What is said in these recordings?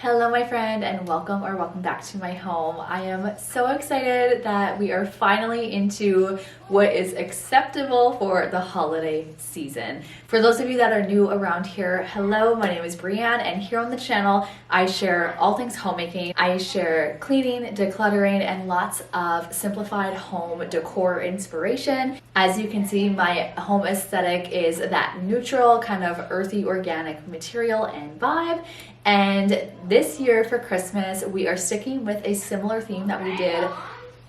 Hello my friend, and welcome back to my home. I am so excited that we are finally into what is acceptable for the holiday season. For those of you that are new around here, hello, my name is Brianne, and here on the channel I share all things homemaking. I share cleaning, decluttering, and lots of simplified home decor inspiration. As you can see, my home aesthetic is that neutral, kind of earthy, organic material and vibe. And this year for Christmas, we are sticking with a similar theme that we did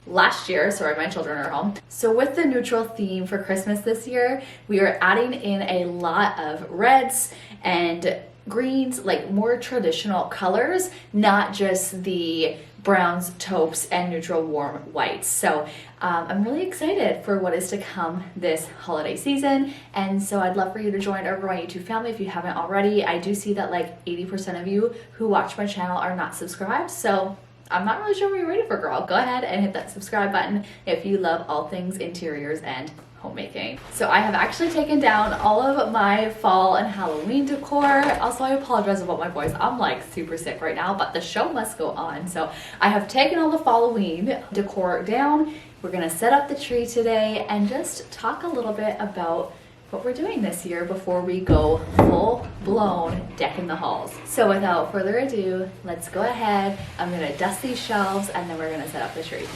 last year. Sorry, my children are home. So with the neutral theme for Christmas this year, we are adding in a lot of reds and greens, like more traditional colors, not just the browns, taupes, and neutral warm whites. So I'm really excited for what is to come this holiday season. And so I'd love for you to join over my YouTube family if you haven't already. I do see that like 80% of you who watch my channel are not subscribed. So I'm not really sure what you're waiting for, girl. Go ahead and hit that subscribe button if you love all things interiors and homemaking. So I have actually taken down all of my fall and Halloween decor. Also, I apologize about my voice. I'm like super sick right now, but the show must go on. So I have taken all the Halloween decor down. We're gonna set up the tree today and just talk a little bit about what we're doing this year before we go full-blown decking the halls. So without further ado, let's go ahead. I'm gonna dust these shelves and then we're gonna set up the tree.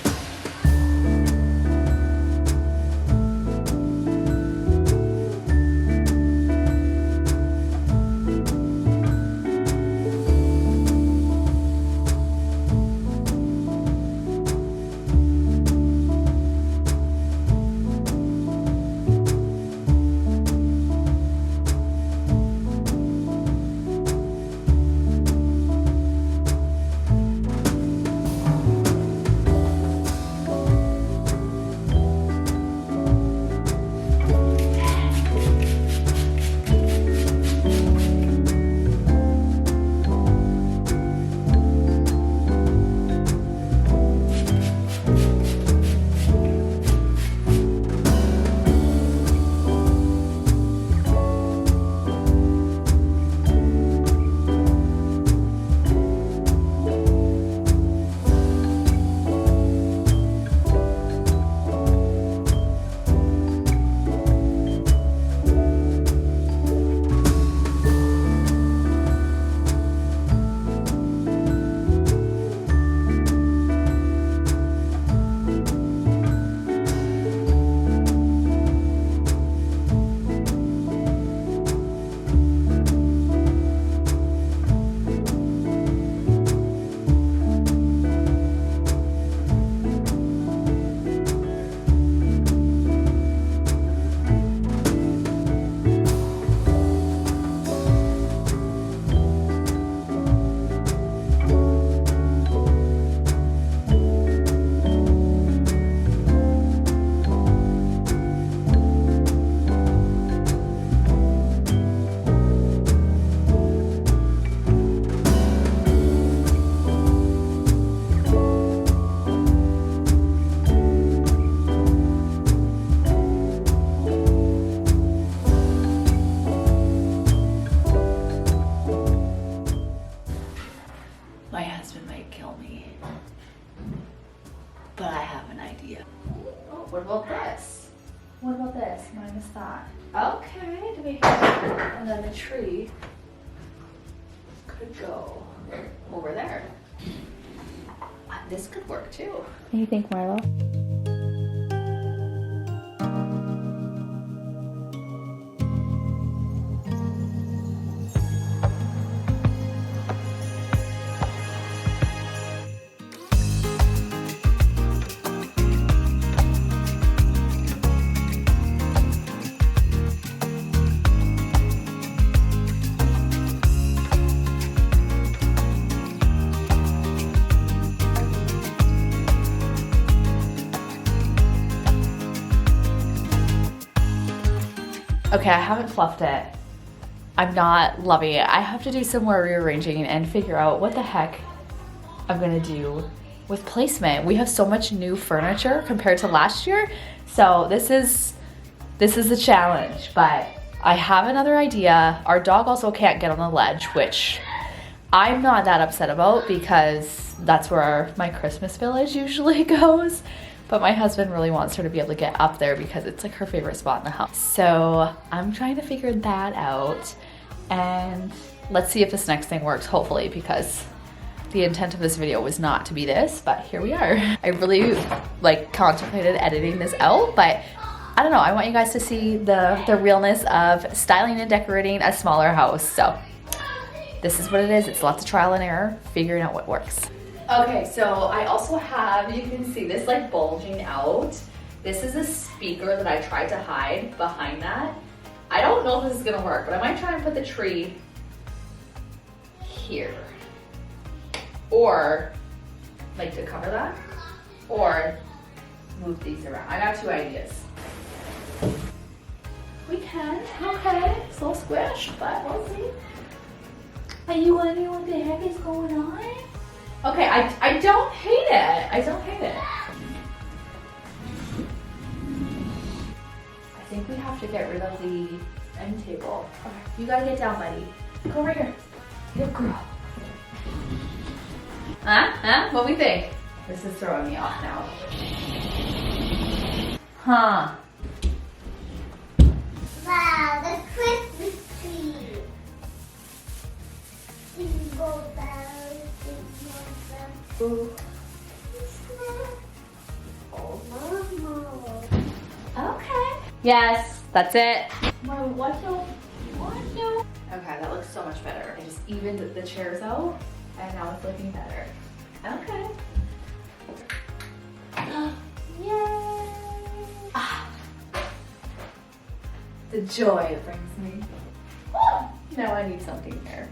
My husband might kill me, but I have an idea. Oh, what about this? What about this? Minus that. Okay, to make it better. And then the tree could go over there. This could work too. What do you think, Marlo? Okay, I haven't fluffed it. I'm not loving it. I have to do some more rearranging and figure out what the heck I'm gonna do with placement. We have so much new furniture compared to last year, so this is a challenge, but I have another idea. Our dog also can't get on the ledge, which I'm not that upset about because that's where my Christmas village usually goes. But my husband really wants her to be able to get up there because it's like her favorite spot in the house. So I'm trying to figure that out. And let's see if this next thing works, hopefully, because the intent of this video was not to be this, but here we are. I really like contemplated editing this out, but I don't know. I want you guys to see the realness of styling and decorating a smaller house. So this is what it is. It's lots of trial and error, figuring out what works. Okay, so I also have, you can see this like bulging out. This is a speaker that I tried to hide behind that. I don't know if this is gonna work, but I might try and put the tree here. Or like to cover that, or move these around. I got two ideas. We can, okay, it's a little squished, but we'll see. Are you wondering what the heck is going on? Okay, I don't hate it. I don't hate it. I think we have to get rid of the end table. Okay, you gotta get down, buddy. Go right here. Good girl. Huh? What do we think? This is throwing me off now. Huh. Wow, the Christmas tree. Jingle bells, jingle bells. Oh, Mama. Okay. Yes, that's it. Okay, that looks so much better. I just evened the chairs out, and now it's looking better. Okay. Yay! Ah. The joy it brings me. Oh, now I need something here.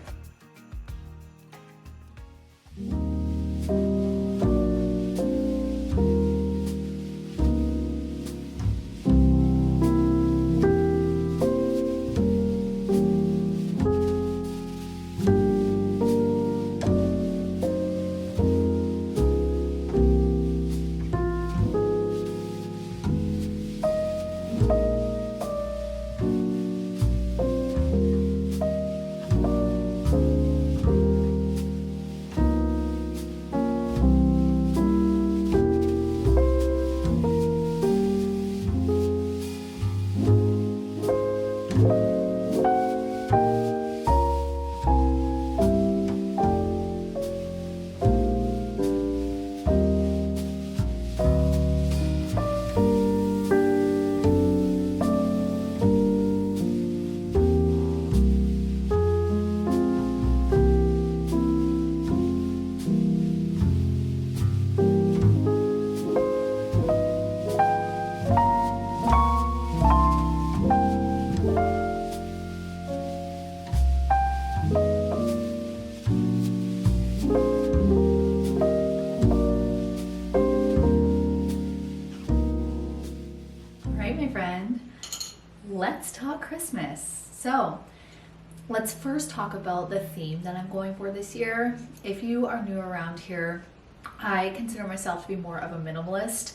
Let's talk Christmas. So let's first talk about the theme that I'm going for this year. If you are new around here, I consider myself to be more of a minimalist,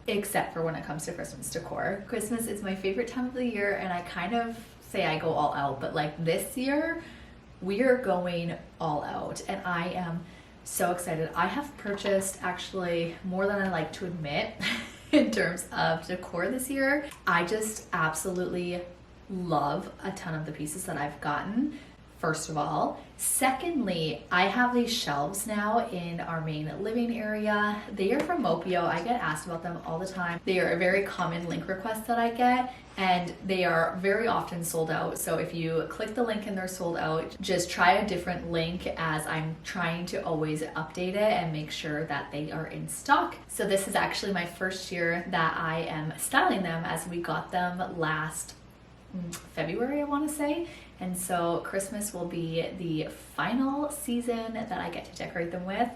except for when it comes to Christmas decor. Christmas is my favorite time of the year, and I kind of say I go all out, but like this year, we are going all out, and I am so excited. I have purchased actually more than I like to admit in terms of decor this year. I just absolutely love a ton of the pieces that I've gotten, first of all. Secondly, I have these shelves now in our main living area. They are from Mopio. I get asked about them all the time. They are a very common link request that I get, and they are very often sold out. So if you click the link and they're sold out, just try a different link, as I'm trying to always update it and make sure that they are in stock. So this is actually my first year that I am styling them, as we got them last February, I want to say. And so Christmas will be the final season that I get to decorate them with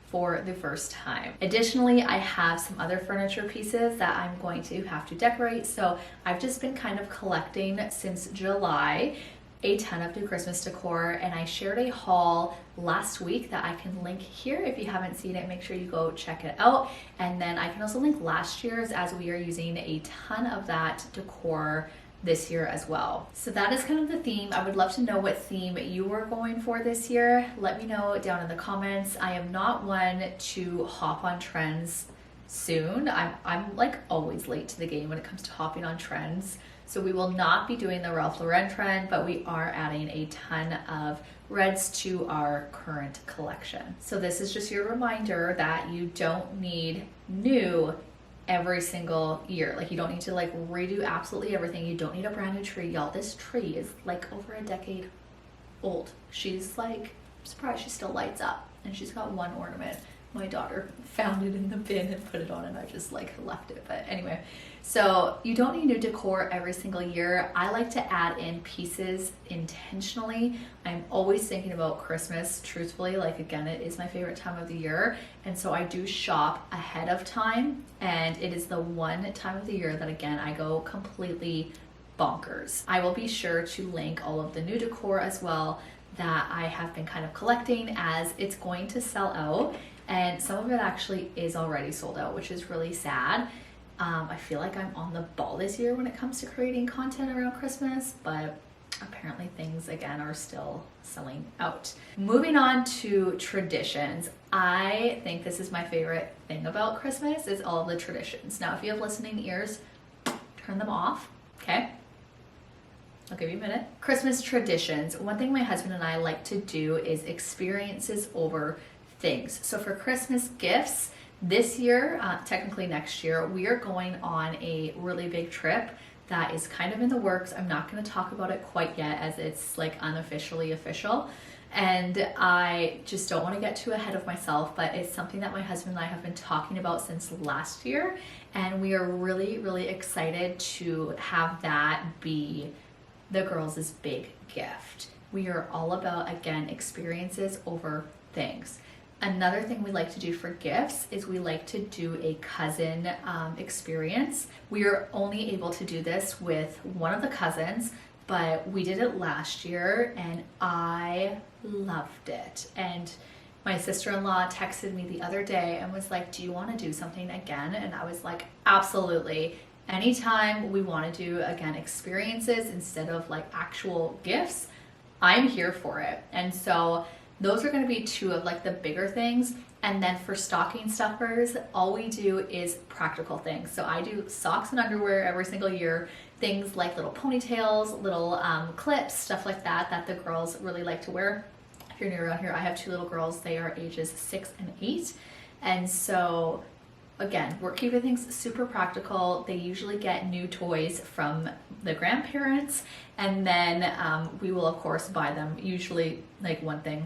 for the first time. Additionally, I have some other furniture pieces that I'm going to have to decorate. So I've just been kind of collecting since July a ton of new Christmas decor, and I shared a haul last week that I can link here. If you haven't seen it, make sure you go check it out. And then I can also link last year's, as we are using a ton of that decor this year as well. So that is kind of the theme. I would love to know what theme you were going for this year. Let me know down in the comments. I am not one to hop on trends soon. I'm like always late to the game when it comes to hopping on trends. So we will not be doing the Ralph Lauren trend, but we are adding a ton of reds to our current collection. So this is just your reminder that you don't need new every single year. Like you don't need to like redo absolutely everything. You don't need a brand new tree. Y'all, this tree is like over a decade old. She's like, I'm surprised she still lights up, and she's got one ornament. My daughter found it in the bin and put it on, and I just like left it. But anyway, so you don't need new decor every single year. I like to add in pieces intentionally. I'm always thinking about Christmas, truthfully. Like again, it is my favorite time of the year, and so I do shop ahead of time, and it is the one time of the year that again I go completely bonkers. I will be sure to link all of the new decor as well that I have been kind of collecting, as it's going to sell out, and some of it actually is already sold out, which is really sad. I feel like I'm on the ball this year when it comes to creating content around Christmas, but apparently things again are still selling out. Moving on to traditions. I think this is my favorite thing about Christmas is all the traditions. Now, if you have listening ears, turn them off, okay? I'll give you a minute. Christmas traditions. One thing my husband and I like to do is experiences over things. So for Christmas gifts, this year, technically next year, we are going on a really big trip that is kind of in the works. I'm not going to talk about it quite yet as it's like unofficially official. And I just don't want to get too ahead of myself, but it's something that my husband and I have been talking about since last year. And we are really, really excited to have that be the girls' big gift. We are all about, again, experiences over things. Another thing we like to do for gifts is we like to do a cousin experience. We are only able to do this with one of the cousins, but we did it last year and I loved it. And my sister-in-law texted me the other day and was like, do you want to do something again? And I was like, absolutely. Anytime we want to do, again, experiences instead of like actual gifts, I'm here for it. And so those are going to be two of like the bigger things. And then for stocking stuffers, all we do is practical things. So I do socks and underwear every single year, things like little ponytails, little clips, stuff like that, that the girls really like to wear. If you're new around here, I have two little girls. They are ages 6 and 8. And so again, we're keeping things super practical. They usually get new toys from the grandparents, and then we will of course buy them usually like one thing.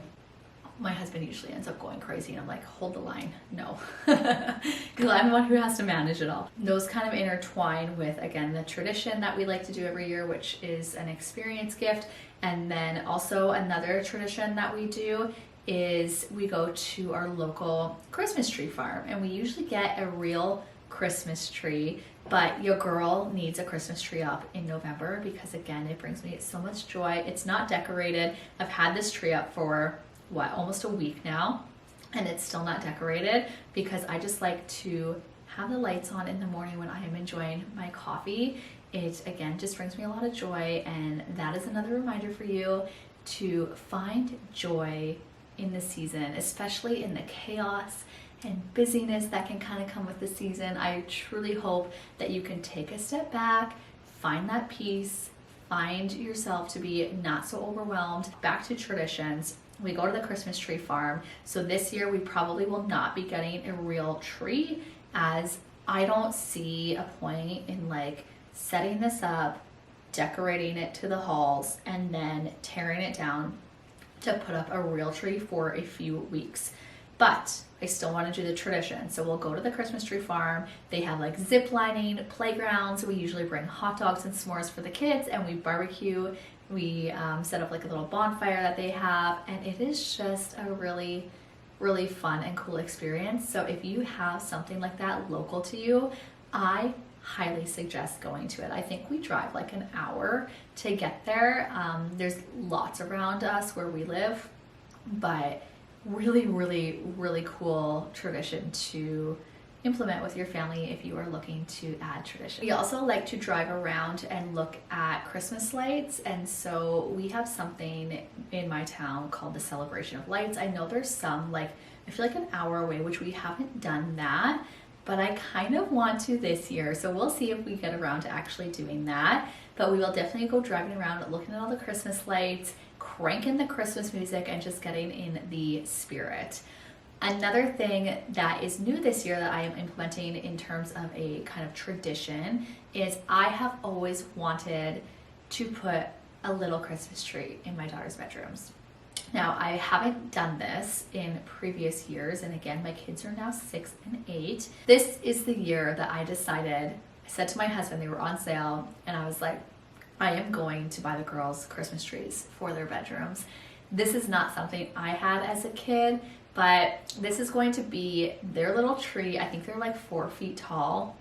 My husband usually ends up going crazy and I'm like, hold the line, no. Because I'm the one who has to manage it all. Those kind of intertwine with, again, the tradition that we like to do every year, which is an experience gift. And then also another tradition that we do is we go to our local Christmas tree farm, and we usually get a real Christmas tree, but your girl needs a Christmas tree up in November because again, it brings me so much joy. It's not decorated. I've had this tree up for almost a week now, and it's still not decorated because I just like to have the lights on in the morning when I am enjoying my coffee. It again just brings me a lot of joy, and that is another reminder for you to find joy in the season, especially in the chaos and busyness that can kind of come with the season. I truly hope that you can take a step back, find that peace, find yourself to be not so overwhelmed. Back to traditions. We go to the Christmas tree farm. So this year we probably will not be getting a real tree, as I don't see a point in like setting this up, decorating it to the halls, and then tearing it down to put up a real tree for a few weeks. But I still want to do the tradition. So we'll go to the Christmas tree farm. They have like zip lining, playgrounds. We usually bring hot dogs and s'mores for the kids, and we barbecue. We set up like a little bonfire that they have, and it is just a really, really fun and cool experience. So if you have something like that local to you, I highly suggest going to it. I think we drive like an hour to get there. There's lots around us where we live, but really, really, really cool tradition to implement with your family if you are looking to add tradition. We also like to drive around and look at Christmas lights, and so we have something in my town called the Celebration of Lights. I know there's some, like, I feel like an hour away, which we haven't done that, but I kind of want to this year, so we'll see if we get around to actually doing that. But we will definitely go driving around, looking at all the Christmas lights, cranking the Christmas music, and just getting in the spirit. Another thing that is new this year that I am implementing in terms of a kind of tradition is I have always wanted to put a little Christmas tree in my daughter's bedrooms. Now, I haven't done this in previous years, and again, my kids are now 6 and 8. This is the year that I decided, I said to my husband, they were on sale, and I was like, I am going to buy the girls Christmas trees for their bedrooms. This is not something I had as a kid, but this is going to be their little tree. I think they're like 4 feet tall.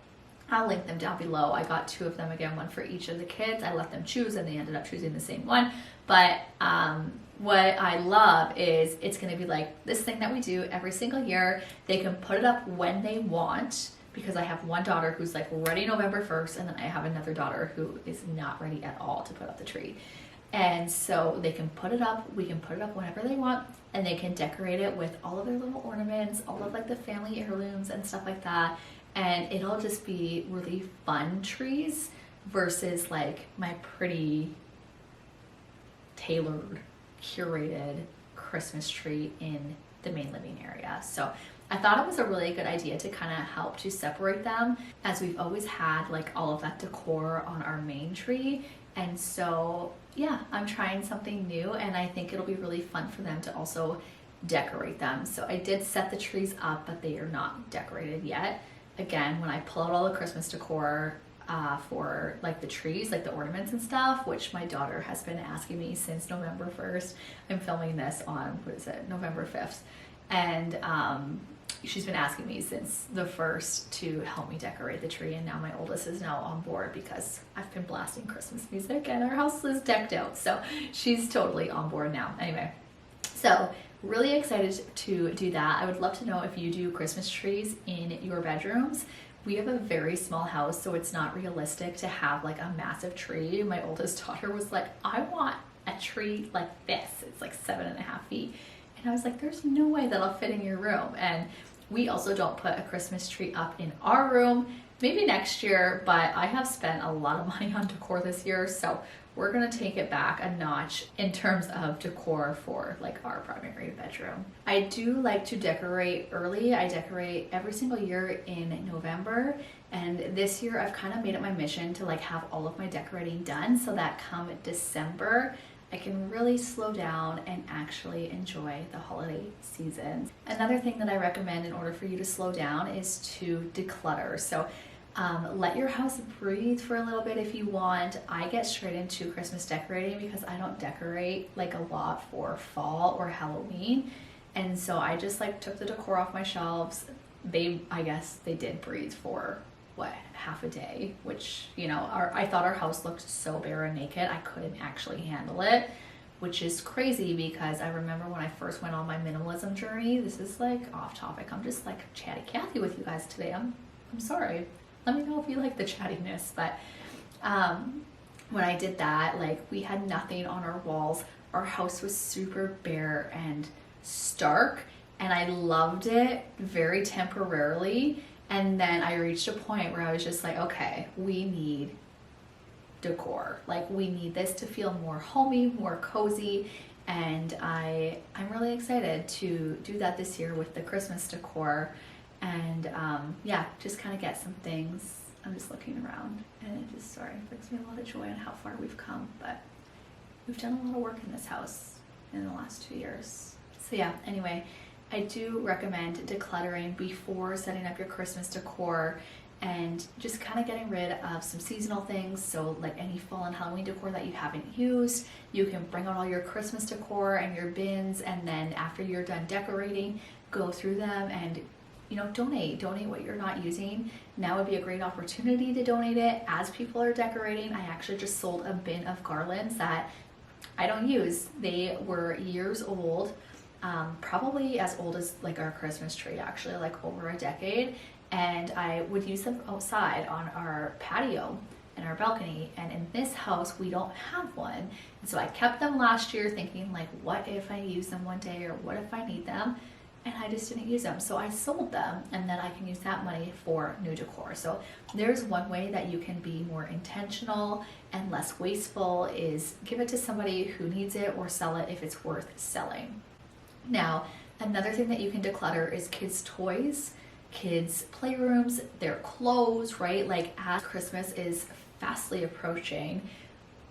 I'll link them down below. I got 2 of them, again, one for each of the kids. I let them choose and they ended up choosing the same one. But what I love is it's gonna be like this thing that we do every single year. They can put it up when they want, because I have one daughter who's like ready November 1st, and then I have another daughter who is not ready at all to put up the tree. And so they can put it up, we can put it up whenever they want, and they can decorate it with all of their little ornaments, all of like the family heirlooms and stuff like that. And it'll just be really fun trees versus like my pretty tailored, curated Christmas tree in the main living area. So I thought it was a really good idea to kind of help to separate them, as we've always had like all of that decor on our main tree. And so yeah, I'm trying something new, and I think it'll be really fun for them to also decorate them. So I did set the trees up, but they are not decorated yet. Again, when I pull out all the Christmas decor for like the trees, like the ornaments and stuff, which my daughter has been asking me since November 1st. I'm filming this on, November 5th. And she's been asking me since the 1st to help me decorate the tree, and now my oldest is now on board because I've been blasting Christmas music and our house is decked out. So she's totally on board now. Anyway, so really excited to do that. I would love to know if you do Christmas trees in your bedrooms. We have a very small house, so it's not realistic to have like a massive tree. My oldest daughter was like, I want a tree like this. It's like 7.5 feet. And I was like, there's no way that'll fit in your room. And we also don't put a Christmas tree up in our room. Maybe next year, but I have spent a lot of money on decor this year, so we're gonna take it back a notch in terms of decor for like our primary bedroom. I do like to decorate early. I decorate every single year in November, and this year I've kind of made it my mission to like have all of my decorating done so that come December I can really slow down and actually enjoy the holiday season. Another thing that I recommend in order for you to slow down is to declutter. So let your house breathe for a little bit if you want. I get straight into Christmas decorating because I don't decorate like a lot for fall or Halloween. And so I just like took the decor off my shelves. I guess they did breathe for half a day, which, you know, I thought our house looked so bare and naked I couldn't actually handle it, which is crazy because I remember when I first went on my minimalism journey. This is like off topic. I'm just like chatty Cathy with you guys today. I'm sorry. Let me know if you like the chattiness. But when I did that, like we had nothing on our walls. Our house was super bare and stark, and I loved it very temporarily. And then I reached a point where I was just like, okay, we need decor. Like we need this to feel more homey, more cozy. And I'm really excited to do that this year with the Christmas decor. And yeah, just kind of get some things. I'm just looking around, and it just, brings me a lot of joy on how far we've come. But we've done a lot of work in this house in the last 2 years. So yeah, anyway, I do recommend decluttering before setting up your Christmas decor and just kind of getting rid of some seasonal things. So like any fall and Halloween decor that you haven't used, you can bring out all your Christmas decor and your bins, and then after you're done decorating, go through them and, you know, donate what you're not using. Now would be a great opportunity to donate it as people are decorating. I actually just sold a bin of garlands that I don't use. They were years old. Probably as old as like our Christmas tree, actually, like over a decade. and I would use them outside on our patio and our balcony, and in this house we don't have one. And so I kept them last year thinking like, what if I use them one day, or what if I need them? And I just didn't use them. So I sold them, and then I can use that money for new decor. So there's one way that you can be more intentional and less wasteful, is give it to somebody who needs it, or sell it if it's worth selling. Now, another thing that you can declutter is kids' toys, kids' playrooms, their clothes, right? Like, as Christmas is fastly approaching,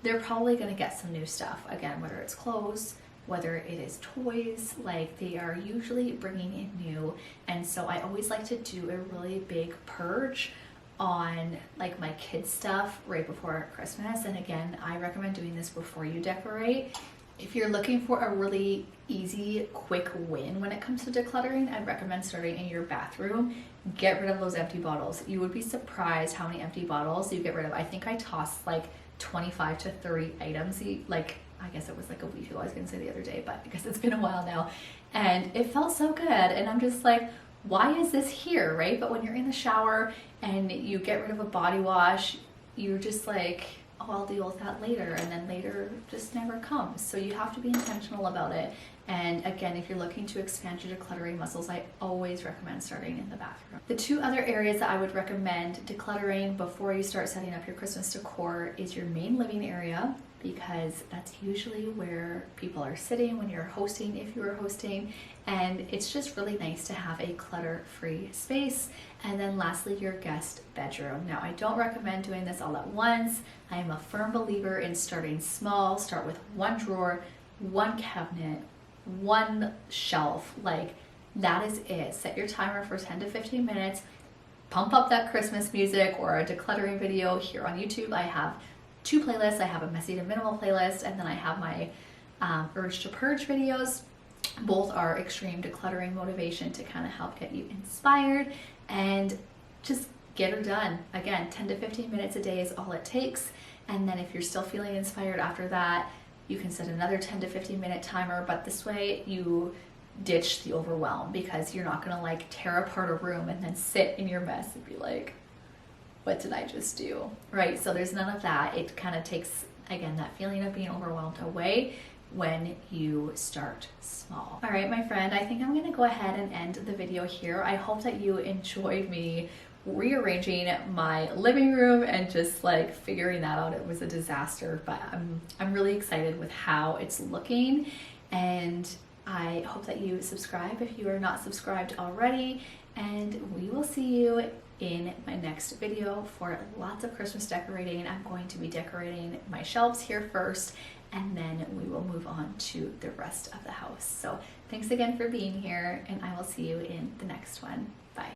they're probably gonna get some new stuff. Again, whether it's clothes, whether it is toys, like they are usually bringing in new. And so I always like to do a really big purge on like my kids stuff right before Christmas. And again, I recommend doing this before you decorate. If you're looking for a really easy, quick win when it comes to decluttering, I'd recommend starting in your bathroom. Get rid of those empty bottles. You would be surprised how many empty bottles you get rid of. I think I tossed like 25 to 30 items, like I guess it was like a week ago, I was gonna say the other day, but I guess it's been a while now. And it felt so good. And I'm just like, why is this here, right? But when you're in the shower and you get rid of a body wash, you're just like, oh, I'll deal with that later. And then later just never comes. So you have to be intentional about it. And again, if you're looking to expand your decluttering muscles, I always recommend starting in the bathroom. The two other areas that I would recommend decluttering before you start setting up your Christmas decor is your main living area, because that's usually where people are sitting when you're hosting, if you are hosting, and it's just really nice to have a clutter-free space. And then lastly, your guest bedroom. Now, I don't recommend doing this all at once. I am a firm believer in starting small. Start with one drawer, one cabinet, one shelf. Like, that is it. Set your timer for 10 to 15 minutes. Pump up that Christmas music or a decluttering video. Here on YouTube, I have two playlists. I have a messy to minimal playlist, and then I have my urge to purge videos. Both are extreme decluttering motivation to kind of help get you inspired and just get her done. Again, 10 to 15 minutes a day is all it takes. And then if you're still feeling inspired after that, you can set another 10 to 15 minute timer, but this way you ditch the overwhelm, because you're not gonna like tear apart a room and then sit in your mess and be like, what did I just do? Right? So there's none of that. It kind of takes, again, that feeling of being overwhelmed away when you start small. All right, my friend, I think I'm gonna go ahead and end the video here. I hope that you enjoyed me rearranging my living room and just like figuring that out. It was a disaster, but I'm really excited with how it's looking, and I hope that you subscribe if you are not subscribed already, and we will see you in my next video for lots of Christmas decorating. I'm going to be decorating my shelves here first, and then we will move on to the rest of the house. So thanks again for being here, and I will see you in the next one.